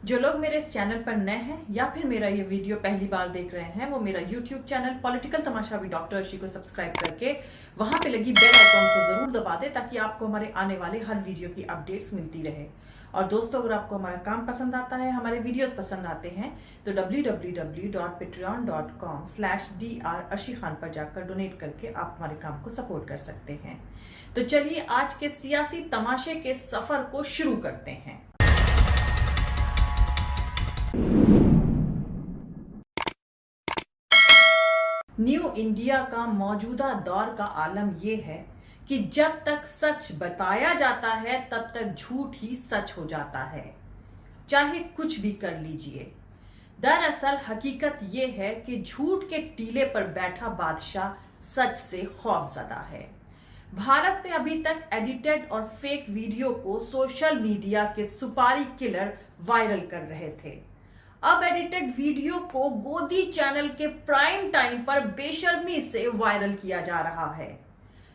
जो लोग मेरे इस चैनल पर नए हैं या फिर मेरा ये वीडियो पहली बार देख रहे हैं, वो मेरा YouTube channel political Tamasha with doctor Arshi को सब्सक्राइब करके वहां पे लगी बेल आइकॉन को जरूर दबा दे, ताकि आपको हमारे आने वाले हर वीडियो की अपडेट्स मिलती रहे। और दोस्तों, अगर आपको हमारा काम पसंद आता है, हमारे वीडियोस पसंद आते हैं, तो www.patreon.com/dr अर्शी खान पर जाकर डोनेट करके आप हमारे काम को सपोर्ट कर सकते हैं। तो चलिए आज के सियासी तमाशे के सफर को शुरू करते हैं। न्यू इंडिया का मौजूदा दौर का आलम यह है कि जब तक सच बताया जाता है तब तक झूठ ही सच हो जाता है, चाहे कुछ भी कर लीजिए। दरअसल हकीकत यह है कि झूठ के टीले पर बैठा बादशाह सच से खौफजदा है। भारत में अभी तक एडिटेड और फेक वीडियो को सोशल मीडिया के सुपारी किलर वायरल कर रहे थे। अब एडिटेड वीडियो को गोदी चैनल के प्राइम टाइम पर बेशर्मी से वायरल किया जा रहा है।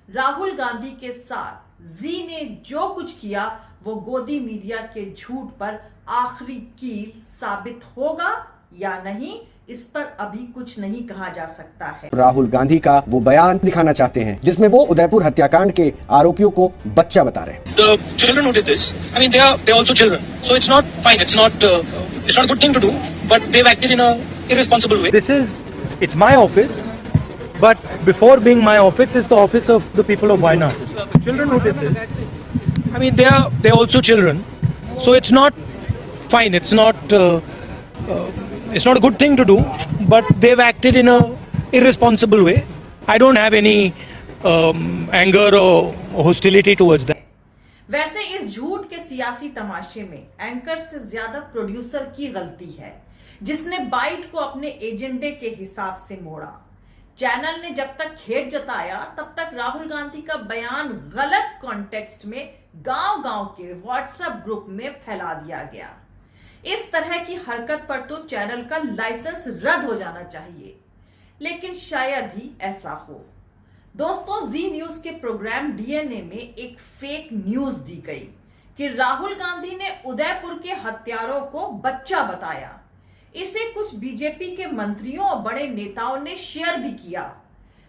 राहुल गांधी के साथ जी ने जो कुछ किया वो गोदी मीडिया के झूठ पर आखिरी कील साबित होगा या नहीं, इस पर अभी कुछ नहीं कहा जा सकता है। राहुल गांधी का वो बयान दिखाना चाहते हैं जिसमें वो उदयपुर हत्याकांड के आरोपियों को बच्चा बता रहे हैं। The children who did this, I mean, they're also children, so it's not fine. It's not a good thing to do, but they've acted in a irresponsible way. It's my office, but before being my office is the office of the people of Wayanad. The children who did this, I mean, they're also children, so it's not fine. It's not a good thing to do, but they've acted in a irresponsible way. I don't have any anger or hostility towards them. वैसे इस झूठ के सियासी तमाशे में anchor से ज्यादा producer की गलती है, जिसने बाइट को अपने एजेंडे के हिसाब से मोड़ा। चैनल ने जब तक खेद जताया तब तक राहुल गांधी का बयान गलत कॉन्टेक्स्ट में गांव-गांव के व्हाट्सएप ग्रुप में फैला दिया गया। इस तरह की हरकत पर तो चैनल का लाइसेंस रद्द हो जाना चाहिए, लेकिन शायद ही ऐसा हो। दोस्तों, जी न्यूज के प्रोग्राम डीएनए में एक फेक न्यूज दी गई कि राहुल गांधी ने उदयपुर के हत्यारों को बच्चा बताया। इसे कुछ बीजेपी के मंत्रियों और बड़े नेताओं ने शेयर भी किया,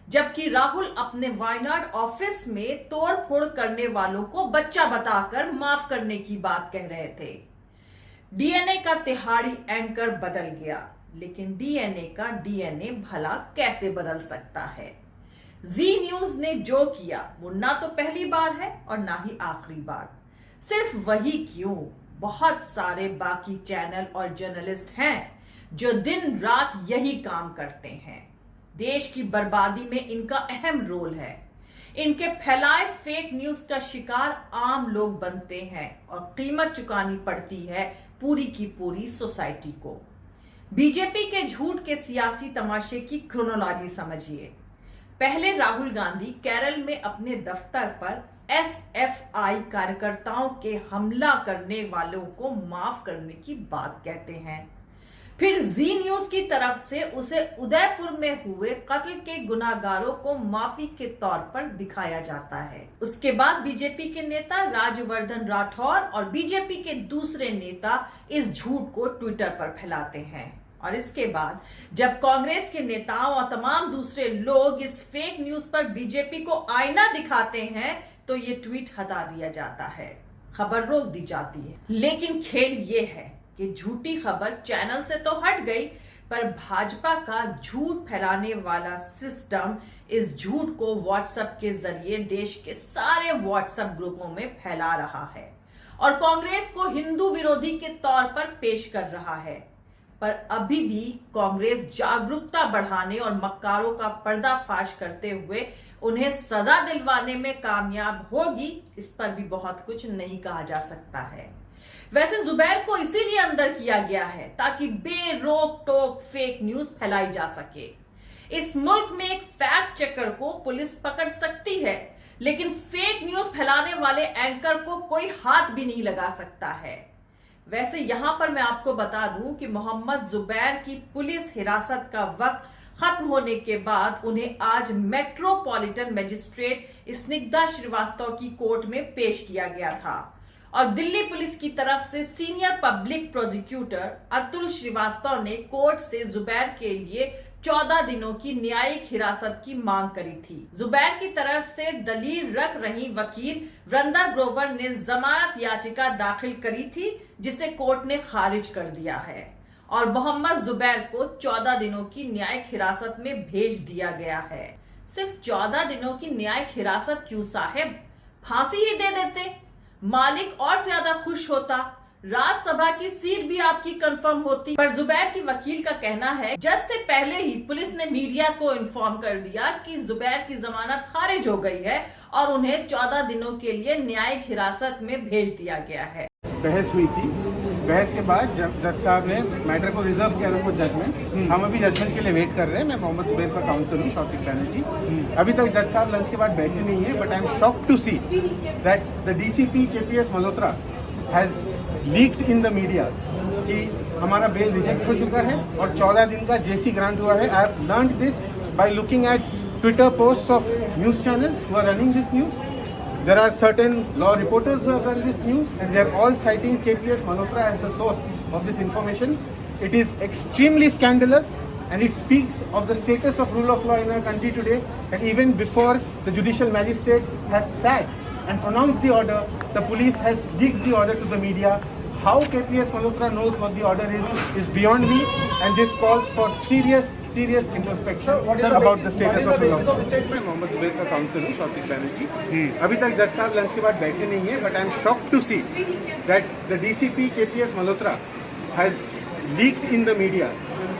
जबकि राहुल अपने वायनाड ऑफिस में तोड़फोड़ करने वालों को बच्चा बताकर माफ करने की बात कह रहे थे। डीएनए का तिहाड़ी एंकर बदल गया, लेकिन डीएनए का डीएनए भला कैसे बदल सकता है। जी न्यूज ने जो किया वो ना तो पहली बार है और ना ही आखिरी बार। सिर्फ वही क्यों, बहुत सारे बाकी चैनल और जर्नलिस्ट हैं जो दिन रात यही काम करते हैं। देश की बर्बादी में इनका अहम रोल है। इनके फैलाए फेक न्यूज का शिकार आम लोग बनते हैं और कीमत चुकानी पड़ती है पूरी की पूरी सोसाइटी को। बीजेपी के झूठ के सियासी तमाशे की क्रोनोलॉजी समझिए। पहले राहुल गांधी केरल में अपने दफ्तर पर एसएफआई कार्यकर्ताओं के हमला करने वालों को माफ करने की बात कहते हैं। फिर जी न्यूज की तरफ से उसे उदयपुर में हुए कत्ल के गुनाहगारों को माफी के तौर पर दिखाया जाता है। उसके बाद बीजेपी के नेता राज्यवर्धन राठौर और बीजेपी के दूसरे नेता इस झूठ को ट्विटर पर फैलाते हैं, और इसके बाद जब कांग्रेस के नेताओं और तमाम दूसरे लोग इस फेक न्यूज पर बीजेपी को आईना दिखाते हैं तो ये ट्वीट हटा दिया जाता है, खबर रोक दी जाती है। लेकिन खेल ये है कि झूठी खबर चैनल से तो हट गई, पर भाजपा का झूठ फैलाने वाला सिस्टम इस झूठ को व्हाट्सएप के जरिए देश के सारे व्हाट्सएप ग्रुपों में फैला रहा है और कांग्रेस को हिंदू विरोधी के तौर पर पेश कर रहा है। पर अभी भी कांग्रेस जागरूकता बढ़ाने और मक्कारों का पर्दाफाश करते हुए उन्हें सजा दिलवाने में कामयाब होगी, इस पर भी बहुत कुछ नहीं कहा जा सकता है। वैसे जुबैर को इसीलिए अंदर किया गया है ताकि बेरोक टोक फेक न्यूज फैलाई जा सके। इस मुल्क में एक फैक्ट चेकर को पुलिस पकड़ सकती है, लेकिन फेक न्यूज फैलाने वाले एंकर को कोई हाथ भी नहीं लगा सकता है। वैसे यहां पर मैं आपको बता दूं कि मोहम्मद जुबैर की पुलिस हिरासत का वक्त खत्म होने के बाद उन्हें आज मेट्रोपॉलिटन मजिस्ट्रेट स्निग्धा श्रीवास्तव की कोर्ट में पेश किया गया था और दिल्ली पुलिस की तरफ से senior public prosecutor Atul Shrivastava ने कोर्ट से जुबैर के लिए 14 दिनों की न्यायिक हिरासत की मांग करी थी। जुबैर की तरफ से दलील रख रही वकील वृंदा ग्रोवर ने जमानत याचिका दाखिल करी थी, जिसे कोर्ट ने खारिज कर दिया है और मोहम्मद जुबैर को 14 दिनों की न्यायिक हिरासत में भेज दिया गया है। सिर्फ 14 दिनों की न्यायिक हिरासत क्यों साहब, फांसी ही दे देते, मालिक और ज्यादा खुश होता, राज्यसभा की सीट भी आपकी कंफर्म होती। पर जुबैर की वकील का कहना है जज से पहले ही पुलिस ने मीडिया को इन्फॉर्म कर दिया कि जुबैर की जमानत खारिज हो गई है और उन्हें 14 दिनों के लिए न्यायिक हिरासत में भेज दिया गया है। बहस हुई थी, बहस के बाद जज साहब ने मैटर को रिजर्व किया था जजमेंट। हम अभी जजमेंट के लिए वेट कर रहे हैं। मैं मोहम्मद जुबैर का काउंसिल हूँ, शौकित बैनर्जी। अभी तक जज साहब लंच के बाद बैठे नहीं है, but I am shocked to see that the DCP KPS Malhotra has leaked in the media कि हमारा बेल रिजेक्ट हो चुका है और 14 दिन का जेसी ग्रांट हुआ है। I have learned this by looking at Twitter post of news channels who are running this news. There are certain law reporters who have done this news and they are all citing KPS Malhotra as the source of this information. It is extremely scandalous and it speaks of the status of rule of law in our country today, that even before the judicial magistrate has sat and pronounced the order, the police has leaked the order to the media. How KPS Malhotra knows what the order is beyond me, and this calls for serious introspection about the status of rule of law. मैं मोहम्मद जुबैर का council हूँ, शौकित बैनर्जी। अभी तक जज साहब lunch के बाद बैठे नहीं है, but I am shocked to see that the DCP KPS Malhotra has leaked in the media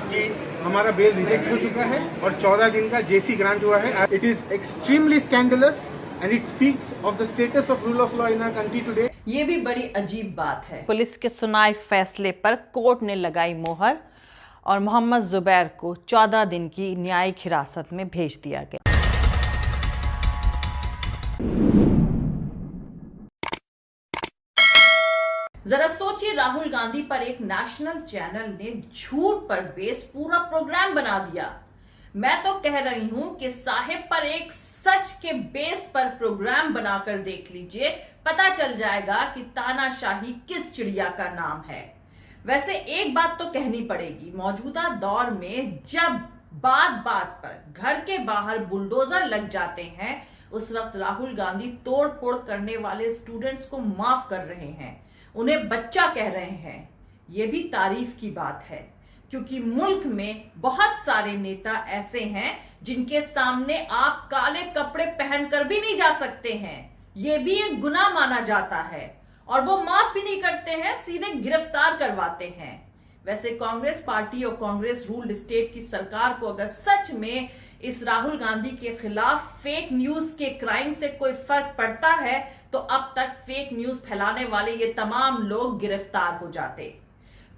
कि हमारा बेल रिजेक्ट हो चुका है और 14 दिन का जेसी ग्रांट हुआ है। It is extremely scandalous and it speaks of the status of rule of law in our country today. ये भी बड़ी अजीब बात है। पुलिस के सुनाए फैसले पर कोर्ट ने लगाई मोहर और मोहम्मद जुबैर को 14 दिन की न्यायिक हिरासत में भेज दिया गया। जरा सोचिए, राहुल गांधी पर एक नेशनल चैनल ने झूठ पर बेस पूरा प्रोग्राम बना दिया। मैं तो कह रही हूं कि साहिब पर एक सच के बेस पर प्रोग्राम बनाकर देख लीजिए, पता चल जाएगा कि तानाशाही किस चिड़िया का नाम है। वैसे एक बात तो कहनी पड़ेगी, मौजूदा दौर में जब बात बात पर घर के बाहर बुलडोजर लग जाते हैं, उस वक्त राहुल गांधी तोड़ फोड़ करने वाले स्टूडेंट्स को माफ कर रहे हैं, उन्हें बच्चा कह रहे हैं। यह भी तारीफ की बात है, क्योंकि मुल्क में बहुत सारे नेता ऐसे हैं जिनके सामने आप काले कपड़े पहनकर भी नहीं जा सकते हैं। यह भी एक गुनाह माना जाता है और वो माफ भी नहीं करते हैं, सीधे गिरफ्तार करवाते हैं। वैसे कांग्रेस पार्टी और कांग्रेस रूल्ड स्टेट की सरकार को अगर सच में इस राहुल गांधी के खिलाफ फेक न्यूज के क्राइम से कोई फर्क पड़ता है, तो अब तक फेक न्यूज फैलाने वाले ये तमाम लोग गिरफ्तार हो जाते।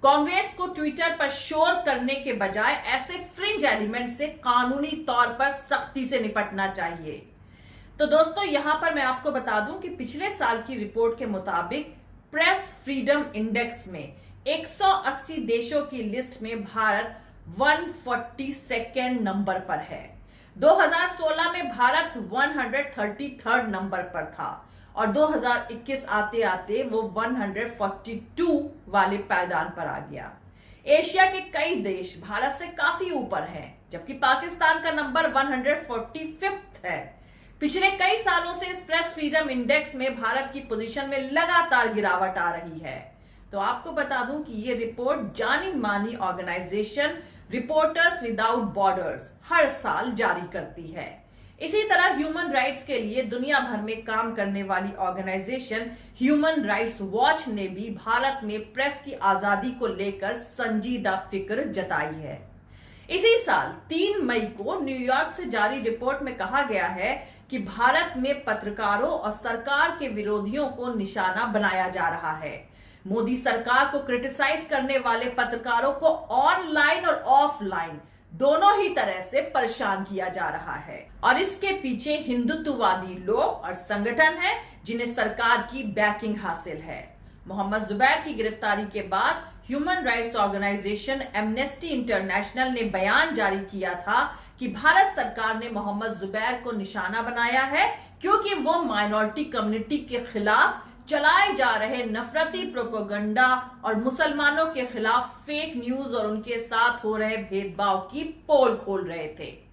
कांग्रेस को ट्विटर पर शोर करने के बजाय ऐसे फ्रिंज एलिमेंट से कानूनी तौर पर सख्ती से निपटना चाहिए। तो दोस्तों, यहां पर मैं आपको बता दूं कि पिछले साल की रिपोर्ट के मुताबिक प्रेस फ्रीडम इंडेक्स में 180 देशों की लिस्ट में भारत 142 नंबर पर है। 2016 में भारत 133 नंबर पर था और 2021 आते आते वो 142 वाले पायदान पर आ गया। एशिया के कई देश भारत से काफी ऊपर हैं, जबकि पाकिस्तान का नंबर 145 है। पिछले कई सालों से इस प्रेस फ्रीडम इंडेक्स में भारत की पोजीशन में लगातार गिरावट आ रही है। तो आपको बता दूं कि ये रिपोर्ट जानी मानी ऑर्गेनाइजेशन रिपोर्टर्स विदाउट बॉर्डर्स हर साल जारी करती है। इसी तरह ह्यूमन राइट्स के लिए दुनिया भर में काम करने वाली ऑर्गेनाइजेशन ह्यूमन राइट्स वॉच ने भी भारत में प्रेस की आजादी को लेकर संजीदा फिक्र जताई है। इसी साल 3 मई को न्यूयॉर्क से जारी रिपोर्ट में कहा गया है कि भारत में पत्रकारों और सरकार के विरोधियों को निशाना बनाया जा रहा है। मोदी सरकार को क्रिटिसाइज करने वाले पत्रकारों को ऑनलाइन और ऑफलाइन दोनों ही तरह से परेशान किया जा रहा है और इसके पीछे हिंदुत्ववादी लोग और संगठन हैं जिन्हें सरकार की बैकिंग हासिल है। मोहम्मद जुबैर की गिरफ्तारी के बाद human rights organisation Amnesty International ने बयान जारी किया था कि भारत सरकार ने मोहम्मद जुबैर को निशाना बनाया है क्योंकि वो माइनॉरिटी कम्युनिटी के खिलाफ चलाए जा रहे नफरती प्रोपेगेंडा और मुसलमानों के खिलाफ फेक न्यूज और उनके साथ हो रहे भेदभाव की पोल खोल रहे थे।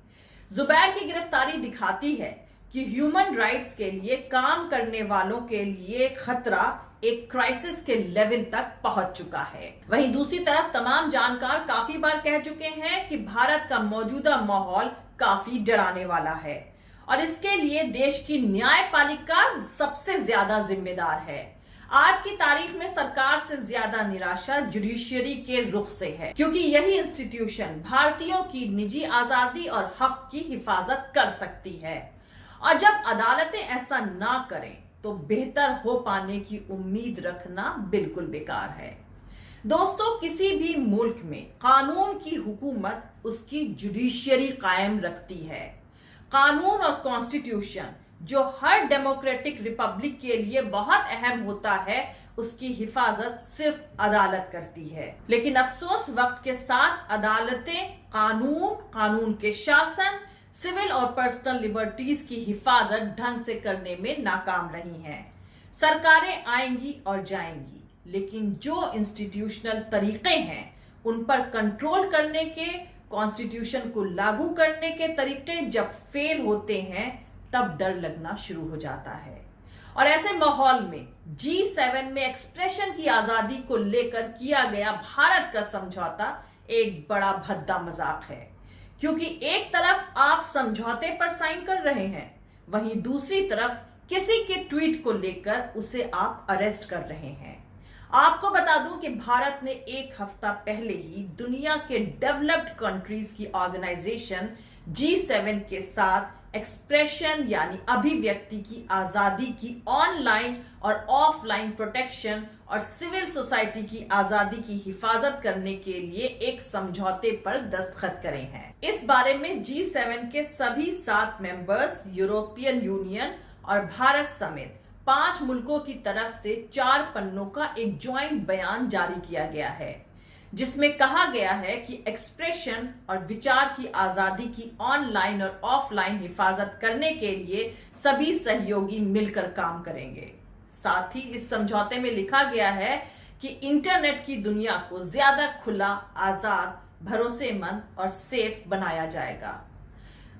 जुबैर की गिरफ्तारी दिखाती है कि ह्यूमन राइट्स के लिए काम करने वालों के लिए खतरा एक क्राइसिस के लेवल तक पहुंच चुका है। वहीं दूसरी तरफ तमाम जानकार काफी बार कह चुके हैं कि भारत का मौजूदा माहौल काफी डराने वाला है और इसके लिए देश की न्यायपालिका सबसे ज्यादा जिम्मेदार है। आज की तारीख में सरकार से ज्यादा निराशा जुडिशियरी के रुख से है, क्योंकि यही इंस्टीट्यूशन भारतीयों की निजी आजादी और हक की हिफाजत कर सकती है और जब अदालतें ऐसा ना करें तो बेहतर हो पाने की उम्मीद रखना बिल्कुल बेकार है। दोस्तों, किसी भी मुल्क में कानून की हुकूमत उसकी जुडिशियरी कायम रखती है। कानून और कॉन्स्टिट्यूशन जो हर डेमोक्रेटिक रिपब्लिक के लिए बहुत अहम होता है, उसकी हिफाजत सिर्फ अदालत करती है। लेकिन अफसोस, वक्त के साथ अदालतें कानून के शासन, सिविल और पर्सनल लिबर्टीज की हिफाजत ढंग से करने में नाकाम रही हैं। सरकारें आएंगी और जाएंगी, लेकिन जो इंस्टीट्यूशनल तरीके हैं उन पर कंट्रोल करने के, कॉन्स्टिट्यूशन को लागू करने के तरीके जब फेल होते हैं तब डर लगना शुरू हो जाता है। और ऐसे माहौल में G7 में एक्सप्रेशन की आजादी को लेकर किया गया भारत का समझौता एक बड़ा भद्दा मजाक है, क्योंकि एक तरफ आप समझौते पर साइन कर रहे हैं, वहीं दूसरी तरफ किसी के ट्वीट को लेकर उसे आप अरेस्ट कर रहे हैं। आपको बता दूं कि भारत ने एक हफ्ता पहले ही दुनिया के डेवलप्ड कंट्रीज की ऑर्गेनाइजेशन G7 के साथ एक्सप्रेशन यानी अभिव्यक्ति की आजादी की ऑनलाइन और ऑफलाइन प्रोटेक्शन और सिविल सोसाइटी की आजादी की हिफाजत करने के लिए एक समझौते पर दस्तखत करे हैं। इस बारे में G7 के सभी 7 मेंबर्स, यूरोपियन यूनियन और भारत समेत 5 मुल्कों की तरफ से 4 पन्नों का एक ज्वाइंट बयान जारी किया गया है, जिसमें कहा गया है कि एक्सप्रेशन और विचार की आजादी की ऑनलाइन और ऑफलाइन हिफाजत करने के लिए सभी सहयोगी मिलकर काम करेंगे। साथ ही इस समझौते में लिखा गया है कि इंटरनेट की दुनिया को ज्यादा खुला, आजाद, भरोसेमंद और सेफ बनाया जाएगा।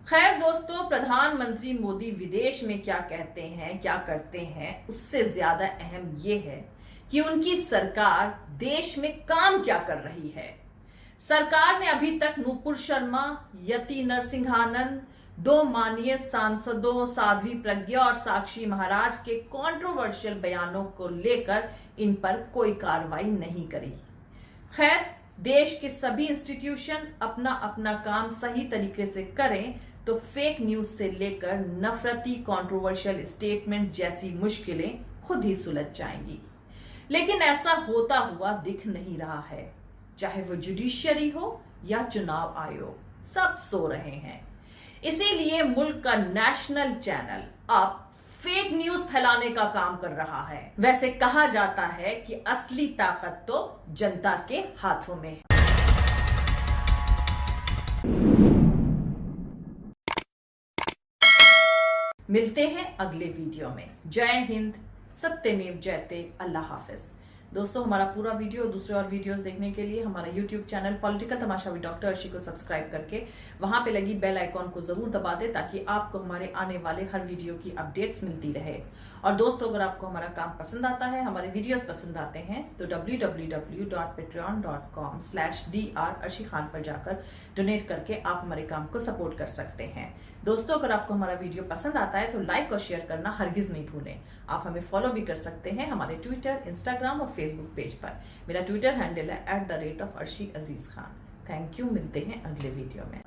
खैर दोस्तों, प्रधानमंत्री मोदी विदेश में क्या कहते हैं, क्या करते हैं, उससे ज्यादा अहम यह है कि उनकी सरकार देश में काम क्या कर रही है। सरकार ने अभी तक नूपुर शर्मा, यति नरसिंहानंद, 2 माननीय सांसदों साध्वी प्रज्ञा और साक्षी महाराज के कंट्रोवर्शियल बयानों को लेकर इन पर कोई कार्रवाई नहीं करी। खैर, देश के सभी इंस्टीट्यूशन अपना अपना काम सही तरीके से करें तो फेक न्यूज से लेकर नफरती कंट्रोवर्शियल स्टेटमेंट्स जैसी मुश्किलें खुद ही सुलझ जाएंगी। लेकिन ऐसा होता हुआ दिख नहीं रहा है। चाहे वो जुडिशियरी हो या चुनाव आयोग, सब सो रहे हैं। इसीलिए मुल्क का नेशनल चैनल अब फेक न्यूज फैलाने का काम कर रहा है। वैसे कहा जाता है कि असली ताकत तो जनता के हाथों में है। मिलते हैं अगले वीडियो में। जय हिंद, सत्यमेव जयते, अल्लाह हाफिज। दोस्तों, हमारा पूरा वीडियो और दूसरे और वीडियोस देखने के लिए हमारा YouTube channel political Tamasha with doctor Arshi को सब्सक्राइब करके वहां पे लगी बेल आइकॉन को जरूर दबा दें, ताकि आपको हमारे आने वाले हर वीडियो की अपडेट्स मिलती रहे। और दोस्तों, अगर आपको हमारा काम पसंद आता है, हमारे वीडियोस पसंद आते हैं, तो www.patreon.com/dr अर्शी खान पर जाकर डोनेट करके आप हमारे काम को सपोर्ट कर सकते हैं। दोस्तों, अगर आपको हमारा वीडियो पसंद आता है तो लाइक और शेयर करना हरगिज नहीं भूलें। आप हमें फॉलो भी कर सकते हैं हमारे ट्विटर, इंस्टाग्राम और फेसबुक पेज पर। मेरा ट्विटर हैंडल है @@अर्शी अजीज खान। Thank you. मिलते हैं अगले वीडियो में।